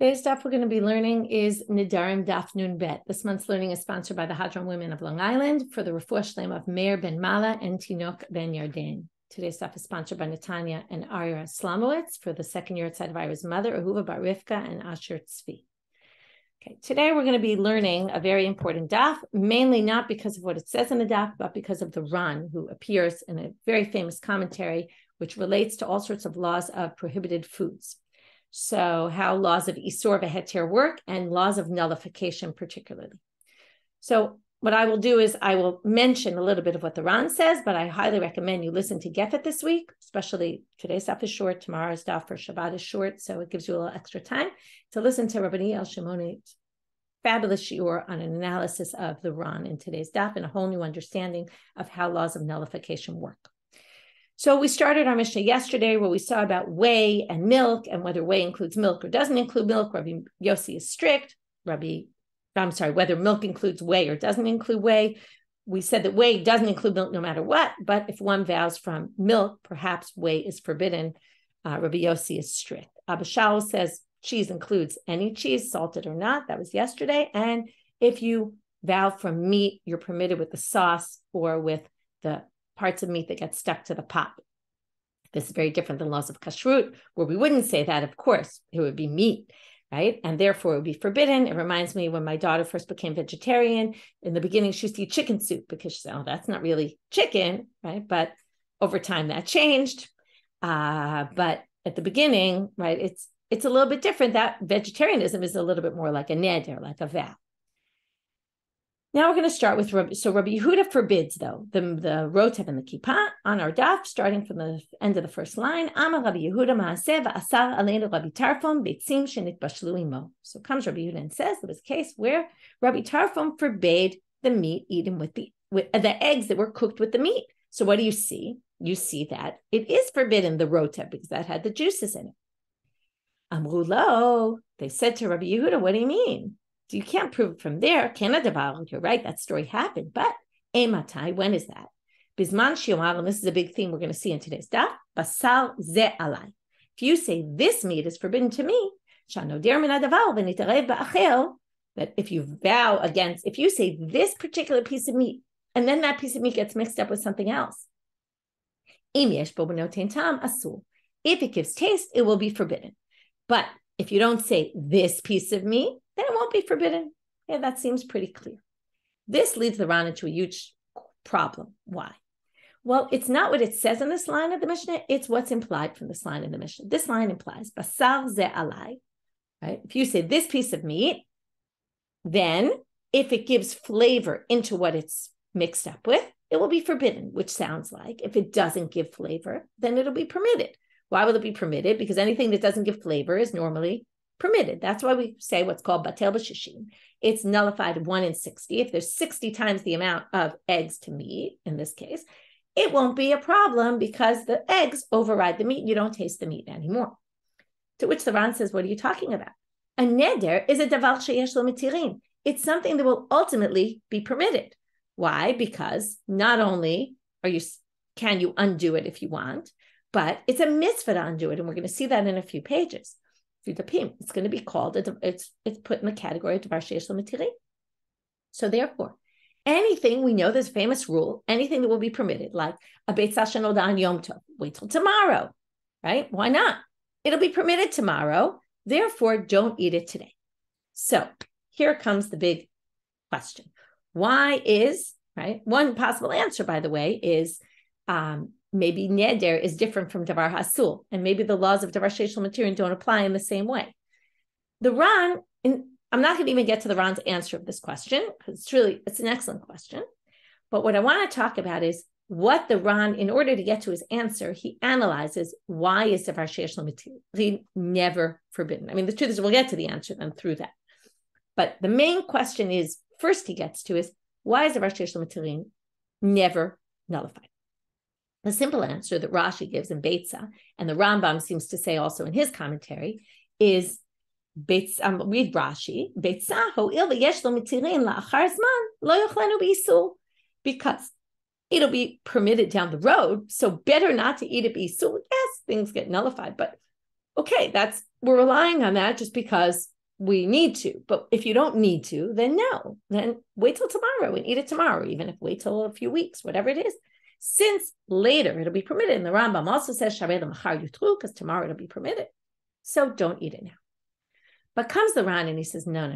Today's daf we're going to be learning is Nedarim Daf Nun Bet. This month's learning is sponsored by the Hadran women of Long Island for the refuah shlema of Meir ben Mala and Tinok ben Yarden. Today's daf is sponsored by Netanya and Arya Slomowitz for the second year outside of Ira's mother, Ahuva Bar Rivka and Asher Tzvi. Okay, today we're going to be learning a very important daf, mainly not because of what it says in the daf, but because of the Ran, who appears in a very famous commentary, which relates to all sorts of laws of prohibited foods. So how laws of Isur v'Heter work and laws of nullification particularly. So what I will do is I will mention a little bit of what the Ran says, but I highly recommend you listen to Gefet this week, especially today's daf is short, tomorrow's daf for Shabbat is short, so it gives you a little extra time to listen to Rabbanit Michelle Farber's fabulous Shiur on an analysis of the Ran in today's daf and a whole new understanding of how laws of nullification work. So we started our Mishnah yesterday where we saw about whey and milk and whether whey includes milk or doesn't include milk. Rabbi Yossi is strict. Whether milk includes whey or doesn't include whey. We said that whey doesn't include milk no matter what, but if one vows from milk, perhaps whey is forbidden. Rabbi Yossi is strict. Abba Shaul says cheese includes any cheese, salted or not. That was yesterday. And if you vow from meat, you're permitted with the sauce or with the parts of meat that get stuck to the pot. This is very different than laws of kashrut, where we wouldn't say that, of course, it would be meat, right? And therefore it would be forbidden. It reminds me when my daughter first became vegetarian, in the beginning, she used to eat chicken soup because she said, oh, that's not really chicken, right? But over time that changed. But at the beginning, right, it's a little bit different. That vegetarianism is a little bit more like a neder, like a vow. Now we're going to start with Rabbi. So Rabbi Yehuda forbids, though, the rotev and the kippah on our daf, starting from the end of the first line. Amar Rabbi Yehuda maaseh va'asar aleinu Rabbi Tarfon beitzim shenitbashlu imo. So comes Rabbi Yehuda and says there was a case where Rabbi Tarfon forbade the meat eaten with the eggs that were cooked with the meat. So what do you see? You see that it is forbidden, the rotev, because that had the juices in it. Amru lo, they said to Rabbi Yehuda, what do you mean? So you can't prove it from there. You're right, that story happened. But ematai, when is that? Bisman shiomar, and this is a big theme we're going to see in today's daf. Basal ze alai. If you say this meat is forbidden to me, that if you vow against, if you say this particular piece of meat, and then that piece of meat gets mixed up with something else, if it gives taste, it will be forbidden. But if you don't say this piece of meat, then it won't be forbidden. Yeah, that seems pretty clear. This leads the Ran into a huge problem. Why? Well, it's not what it says in this line of the Mishnah, it's what's implied from this line in the Mishnah. This line implies, basar ze alai, right? If you say this piece of meat, then if it gives flavor into what it's mixed up with, it will be forbidden, which sounds like if it doesn't give flavor, then it'll be permitted. Why will it be permitted? Because anything that doesn't give flavor is normally permitted. That's why we say what's called batel b'shishim. It's nullified 1 in 60. If there's 60 times the amount of eggs to meat, in this case, it won't be a problem because the eggs override the meat. You don't taste the meat anymore. To which the Ran says, what are you talking about? A neder is a davar sheyesh lo mitirin. It's something that will ultimately be permitted. Why? Because not only can you undo it if you want, but it's a mitzvah to undo it. And we're going to see that in a few pages. It's going to be called, it's put in the category of davar sheyesh lo mitirin. So therefore, anything, we know there's a famous rule, anything that will be permitted, like a beitzah shenoda on Yom Tov, wait till tomorrow, right? Why not? It'll be permitted tomorrow. Therefore, don't eat it today. So here comes the big question. Why is, right? One possible answer, by the way, is maybe neder is different from davar hasul, and maybe the laws of davar sheyesh lo mitirin don't apply in the same way. The Ran, I'm not going to even get to the Ran's answer of this question, because it's an excellent question. But what I want to talk about is what the Ran, in order to get to his answer, he analyzes why is davar sheyesh lo mitirin never forbidden. I mean, the truth is we'll get to the answer then through that. But the main question is, first he gets to is, why is davar sheyesh lo mitirin never nullified? The simple answer that Rashi gives in Beitzah, and the Rambam seems to say also in his commentary, is read Rashi, Beitzah ho'il v'yesh lo mitirin la'achar zman lo yochlenu b'isur, because it'll be permitted down the road, so better not to eat it b'isur. Yes, things get nullified, but Okay, we're relying on that just because we need to. But if you don't need to, then no. Then wait till tomorrow and eat it tomorrow, even if wait till a few weeks, whatever it is. Since later it'll be permitted. And the Rambam also says, because tomorrow it'll be permitted. So don't eat it now. But comes the Ran and he says, no.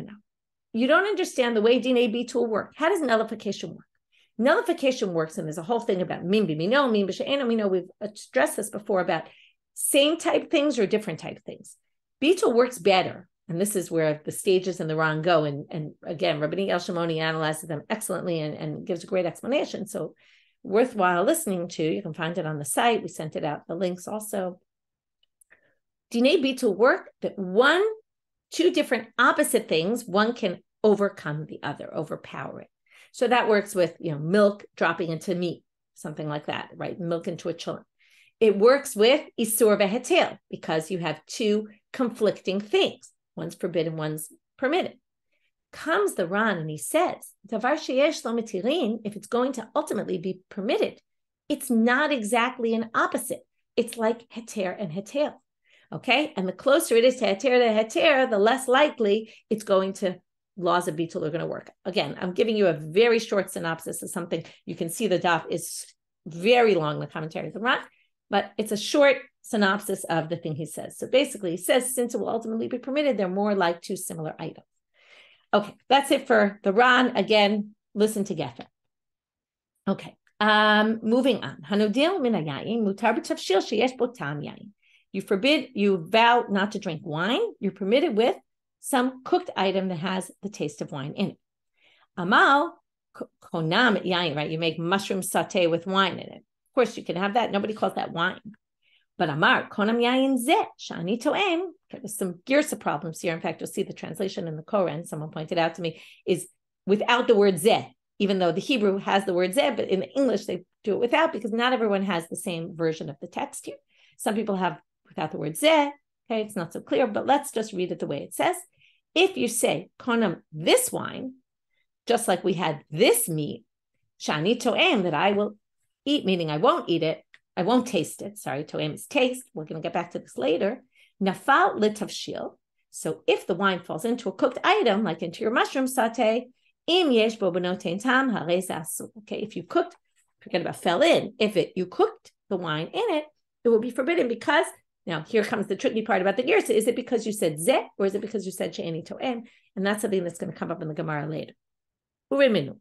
You don't understand the way Dinei Bitul work. How does nullification work? Nullification works, and there's a whole thing about min b'mino, min b'she'eno. We know we've addressed this before about same type things or different type things. Bitul works better, and this is where the stages in the Ran go. And again, Rabbanit Michelle Farber analyzes them excellently and gives a great explanation. So worthwhile listening to. You can find it on the site. We sent it out, the links also. Dinei Bitul work that two different opposite things, one can overcome the other, overpower it. So that works with, milk dropping into meat, something like that, right? Milk into a chulin. It works with isur v'hetel because you have two conflicting things. One's forbidden, one's permitted. Comes the Ran and he says, davar sheyesh lo mitirin, if it's going to ultimately be permitted, it's not exactly an opposite. It's like heter and hetel. Okay, and the closer it is to heter, the less likely it's going to laws of bitul are going to work. Again, I'm giving you a very short synopsis of something. You can see the daf is very long, the commentary of the Ran, but it's a short synopsis of the thing he says. So basically, he says, since it will ultimately be permitted, they're more like two similar items. Okay, that's it for the Ran. Again, listen together. Okay, moving on. Hanodil min hayayin mutar b'tavshil sheyesh bo tam yayin. You vow not to drink wine. You're permitted with some cooked item that has the taste of wine in it. Amal, konam yayin, right? You make mushroom satay with wine in it. Of course, you can have that. Nobody calls that wine. But amar, konam yayin zeh, shani to'em. There's some girsa problems here. In fact, you'll see the translation in the Koran, someone pointed out to me, is without the word zeh, even though the Hebrew has the word zeh, but in the English, they do it without because not everyone has the same version of the text here. Some people have without the word zeh. Okay, it's not so clear, but let's just read it the way it says. If you say, konam, this wine, just like we had this meat, shani to'em, that I will eat, meaning I won't eat it, I won't taste it. Sorry, to'em is taste. We're going to get back to this later. Nafal litavshil. So if the wine falls into a cooked item, like into your mushroom satay, im yesh bo benotein tam harei zasu. Okay, if you cooked, forget about fell in. If you cooked the wine in it, it will be forbidden because. Now, here comes the tricky part about the girsa. Is it because you said zeh, or is it because you said she'eni to'em? And that's something that's going to come up in the Gemara later. Uriminu.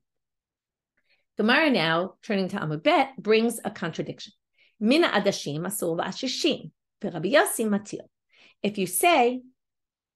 Gemara now, turning to Amud Bet, brings a contradiction. Mina adashim asul v'ashishim, v'Rabbi Yossi matil. If you say,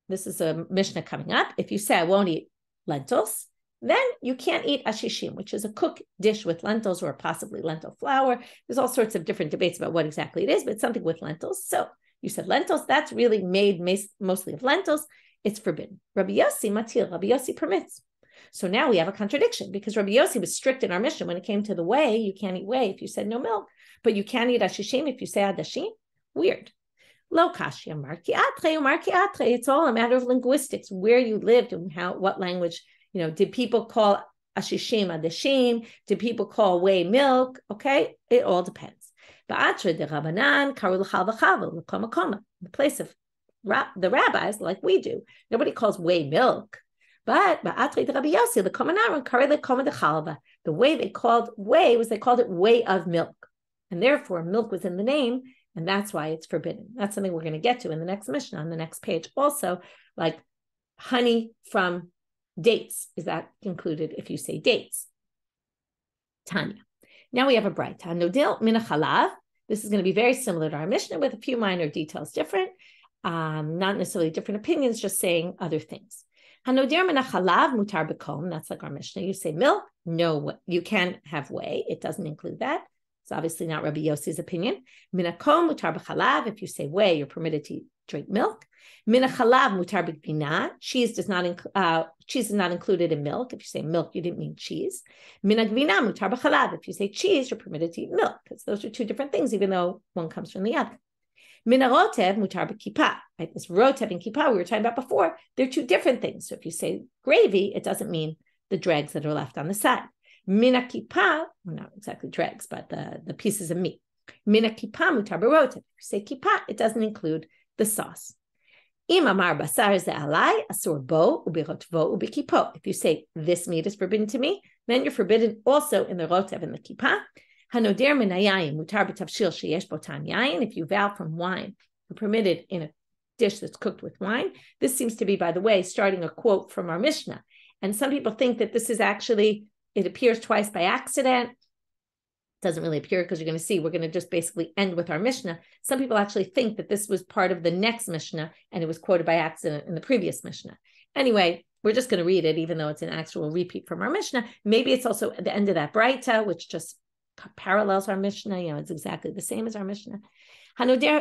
this is a Mishnah coming up, if you say, I won't eat lentils, then you can't eat ashishim, which is a cooked dish with lentils or possibly lentil flour. There's all sorts of different debates about what exactly it is, but it's something with lentils. So you said lentils, that's really made mostly of lentils. It's forbidden. Rabbi Yossi matil, Rabbi Yossi permits. So now we have a contradiction because Rabbi Yossi was strict in our Mishnah when it came to the whey. You can't eat whey if you said no milk, but you can eat ashishim if you say adashim. Weird. Lo kashya marki atre. It's all a matter of linguistics, where you lived and what language. Did people call ashishim adashim? Did people call whey milk? Okay, it all depends. Ba'atra de Rabbanan karu l'chal v'chavel l'koma koma. In the place of the rabbis, like we do, nobody calls whey milk. But ba'atra de Rabbi Yossi l'koma naron karu l'koma de chalva. The way they called whey was they called it whey of milk, and therefore milk was in the name, and that's why it's forbidden. That's something we're going to get to in the next Mishnah on the next page. Also, like honey from dates, is that included if you say dates? Tanya. Now we have a braita. Nodil min halav. This is going to be very similar to our Mishnah with a few minor details different. Not necessarily different opinions, just saying other things. Hanodir min halav mutar bekom. That's like our Mishnah. You say milk, no, you can have whey. It doesn't include that. It's obviously not Rabbi Yossi's opinion. Minakom mutar b'chalav. If you say whey, you're permitted to drink milk. Minachalav mutar b'gvina. Cheese is not included in milk. If you say milk, you didn't mean cheese. Minagvina mutar b'chalav. If you say cheese, you're permitted to eat milk, because those are two different things, even though one comes from the other. Minarotev mutar b'kippah. Right? This rotev and kippah we were talking about before, they're two different things. So if you say gravy, it doesn't mean the dregs that are left on the side. Mina kippah, well, not exactly dregs, but the pieces of meat. Mina kippah mutar b'rotev. If you say kippah, it doesn't include the sauce. If you say this meat is forbidden to me, then you're forbidden also in the rotev and the kippah. If you vow from wine, you're permitted in a dish that's cooked with wine. This seems to be, by the way, starting a quote from our Mishnah. And some people think that this is actually, it appears twice by accident. It doesn't really appear because you're going to see, we're going to just basically end with our Mishnah. Some people actually think that this was part of the next Mishnah and it was quoted by accident in the previous Mishnah. Anyway, we're just going to read it, even though it's an actual repeat from our Mishnah. Maybe it's also at the end of that Braita, which just parallels our Mishnah. It's exactly the same as our Mishnah.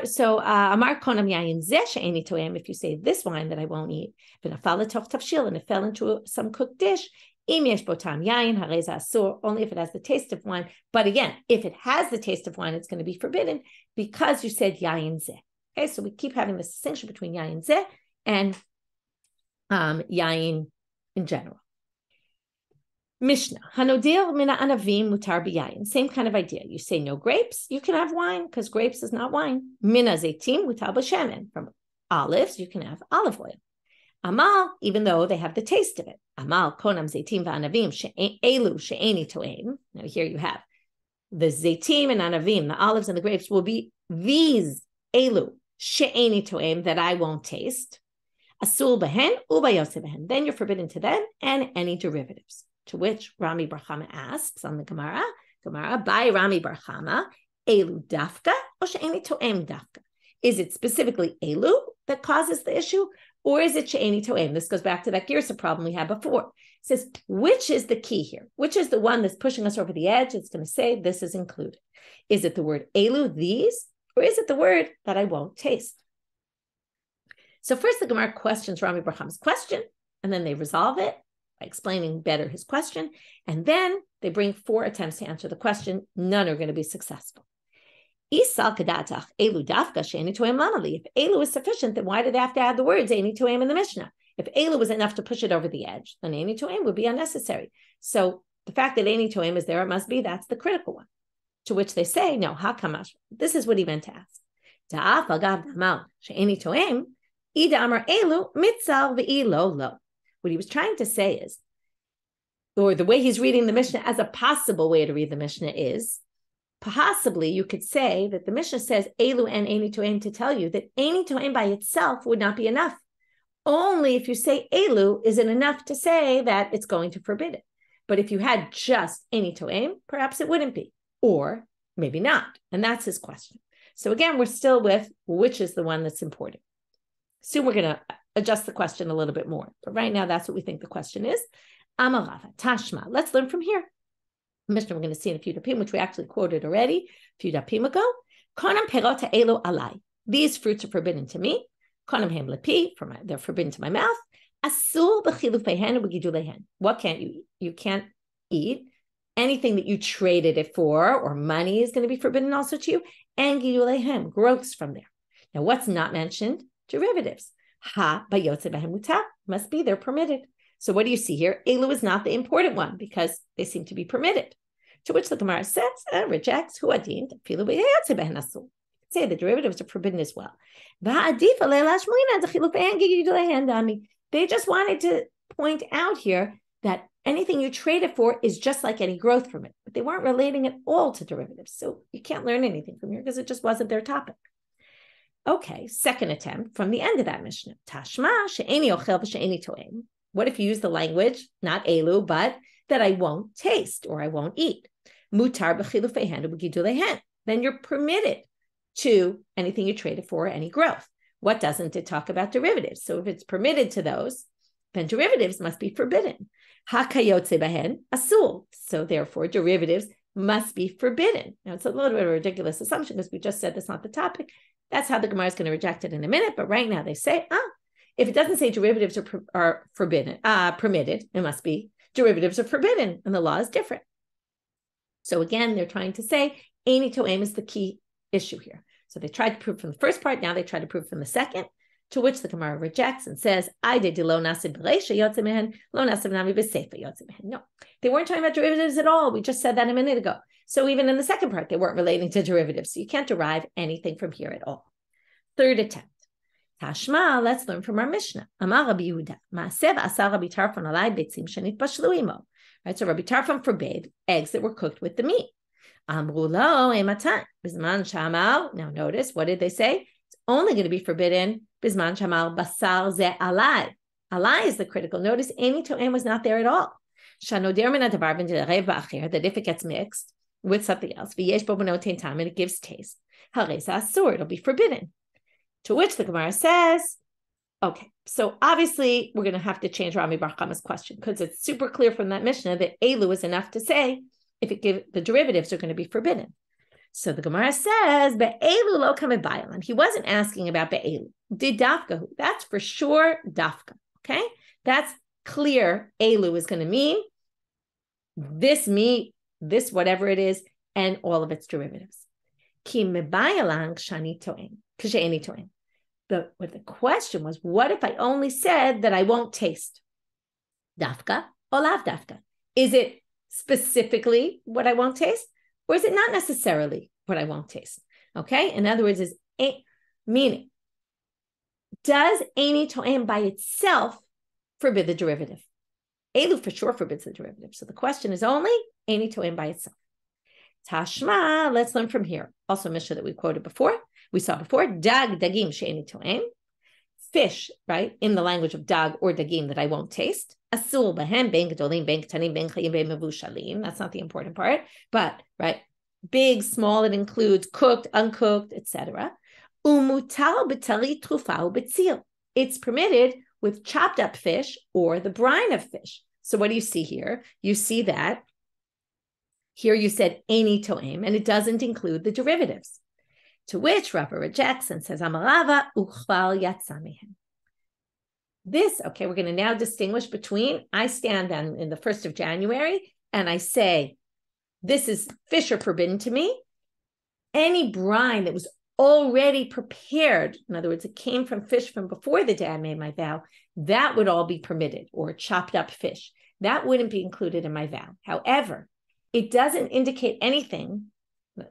So, Amar konam yayin zeh she'eni toem. If you say this wine that I won't eat, and it fell into some cooked dish, im yesh bo tam yayin harei ze asur. Only if it has the taste of wine. But again, if it has the taste of wine, it's going to be forbidden because you said yayin zeh. Okay, so we keep having this distinction between yayin zeh and yayin in general. Mishnah, Hanodil mina anavim mutar b'yayin. Same kind of idea. You say no grapes, you can have wine because grapes is not wine. Mina zeitim mutar b'shemen. From olives, you can have olive oil. Amal, even though they have the taste of it. Amal konam zeitim v'anavim she'elu she'eni to'em. Now here you have the zeitim and anavim, the olives and the grapes will be these elu she'eni to'em that I won't taste. Asul behen ubayose behen. Then you're forbidden to them and any derivatives. To which Rami bar Hama asks on the Gemara, by Rami bar Hama, elu dafka or she'eni to'em dafka? Is it specifically elu that causes the issue, or is it she'eni to'em? This goes back to that girsa problem we had before. It says, which is the key here? Which is the one that's pushing us over the edge? It's going to say this is included. Is it the word elu, these, or is it the word that I won't taste? So first the Gemara questions Rami bar Hama's question, and then they resolve it by explaining better his question, and then they bring 4 attempts to answer the question. None are going to be successful. If elu is sufficient, then why did they have to add the words Eini To'em in the Mishnah? If elu was enough to push it over the edge, then Eini To'em would be unnecessary. So the fact that Eini To'em is there, it must be that's the critical one. To which they say, no, hakamash. This is what he meant to ask. What he was trying to say is, or the way he's reading the Mishnah as a possible way to read the Mishnah is, possibly you could say that the Mishnah says Elu and Eini To'em to tell you that Eini To'em by itself would not be enough. Only if you say Elu is it enough to say that it's going to forbid it. But if you had just Eini To'em, perhaps it wouldn't be, or maybe not. And that's his question. So again, we're still with which is the one that's important. Soon we're going to adjust the question a little bit more. But right now, that's what we think the question is. Amarava, Tashma. Let's learn from here. Mishnah we're going to see in a few dapim, which we actually quoted already a few dapim ago. Konam perota elo alai. These fruits are forbidden to me. Konam hem lepi, they're forbidden to my mouth. Asul b'chilufehen u'gidulehen. What can't you eat? You can't eat anything that you traded it for, or money is going to be forbidden also to you. And gidulehen, growths from there. Now, what's not mentioned? Derivatives. Must be, they're permitted. So what do you see here? Elu is not the important one because they seem to be permitted. To which the Gemara says, rejects, say the derivatives are forbidden as well. They just wanted to point out here that anything you trade it for is just like any growth from it, but they weren't relating it all to derivatives. So you can't learn anything from here because it just wasn't their topic. Okay, second attempt from the end of that Mishnah. Tashma she'eni ochel v'she'eni to'em. What if you use the language, not elu, but that I won't taste or I won't eat? Mutar b'chilufehen u'b'gidulehen. Then you're permitted to anything you traded for, any growth. What doesn't it talk about derivatives? So if it's permitted to those, then derivatives must be forbidden. Hakayotze behen asul. So therefore, derivatives must be forbidden. Now it's a little bit of a ridiculous assumption because we just said that's not the topic. That's how the Gemara is going to reject it in a minute. But right now they say, if it doesn't say derivatives are forbidden, permitted, it must be derivatives are forbidden, and the law is different. So again, they're trying to say Eini To'em is the key issue here. So they tried to prove from the first part, now they try to prove from the second, to which the Gemara rejects and says, no, they weren't talking about derivatives at all. We just said that a minute ago. So even in the second part, they weren't relating to derivatives. So you can't derive anything from here at all. Third attempt. Tashma, let's learn from our Mishnah. Amar Rabbi Yehuda, Ma'aseh v'asar Rabbi Tarfon alai beitzim shenitbashlu imo. Right, so Rabbi Tarfon forbade eggs that were cooked with the meat. Amru lo ematan bizman shamal. Now notice, what did they say? It's only going to be forbidden bizman shamal basar ze alai. Alai is the critical. Notice any to'em was not there at all. Shanoder min hadavar v'ndirev ba'acher, that if it gets mixed with something else, v'yesh bo b'notein tam, and it gives taste, harei asur, it'll be forbidden. To which the Gemara says, okay, so obviously we're going to have to change Rami bar Chama's question because it's super clear from that Mishnah that Elu is enough to say if it give the derivatives are going to be forbidden. So the Gemara says, Be'elu lo kamed bayalan. He wasn't asking about Be'elu. Did dafkahu? That's for sure dafka. Okay, that's clear. Elu is going to mean this meat, this whatever it is, and all of its derivatives. Ki mebayalan kshani to'en, k'she'eni to'en. What the question was, what if I only said that I won't taste? Dafka or lav dafka? Is it specifically what I won't taste? Or is it not necessarily what I won't taste? Okay, in other words, meaning, does Eini To'em by itself forbid the derivative? Elu for sure forbids the derivative. So the question is only Eini To'em by itself. Tashma, let's learn from here. Also, Mishnah that we quoted before. We saw before, dag dagim she'eni to'em, fish, right, in the language of dag or dagim that I won't taste. Asul bahem ben gedolim ben ketanim ben chayim ben mevushalim. That's not the important part, but right, big, small. It includes cooked, uncooked, etc. Umutal b'tali trufau b'tzil. It's permitted with chopped up fish or the brine of fish. So what do you see here? You see that here you said Eini To'em, and it doesn't include the derivatives. To which Rava rejects and says, Amarava uchval yatsa mehem. This, okay, we're going to now distinguish between, I stand on in the 1st of January, and I say, this is fish are forbidden to me. Any brine that was already prepared, in other words, it came from fish from before the day I made my vow, that would all be permitted, or chopped up fish. That wouldn't be included in my vow. However, it doesn't indicate anything,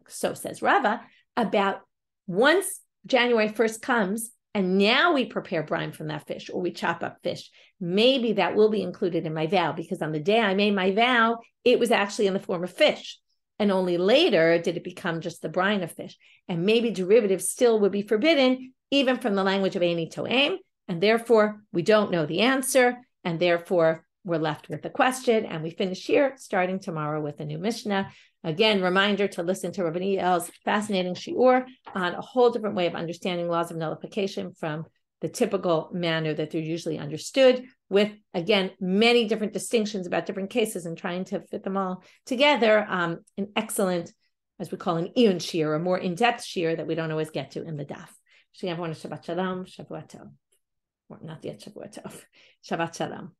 so says Rava, about once January 1st comes and now we prepare brine from that fish or we chop up fish, maybe that will be included in my vow because on the day I made my vow, it was actually in the form of fish. And only later did it become just the brine of fish. And maybe derivatives still would be forbidden even from the language of Eini To'em. And therefore, we don't know the answer. And therefore, we're left with the question. And we finish here, starting tomorrow with a new Mishnah. Again, reminder to listen to Rabbanit Michelle's fascinating Shiur on a whole different way of understanding laws of nullification from the typical manner that they're usually understood, with, again, many different distinctions about different cases and trying to fit them all together. An excellent, as we call an Iyun Shiur, a more in-depth Shiur that we don't always get to in the Daf. Everyone, Shabbat Shalom, Shavua Tov. Or not yet Shavua Tov. Shabbat Shalom.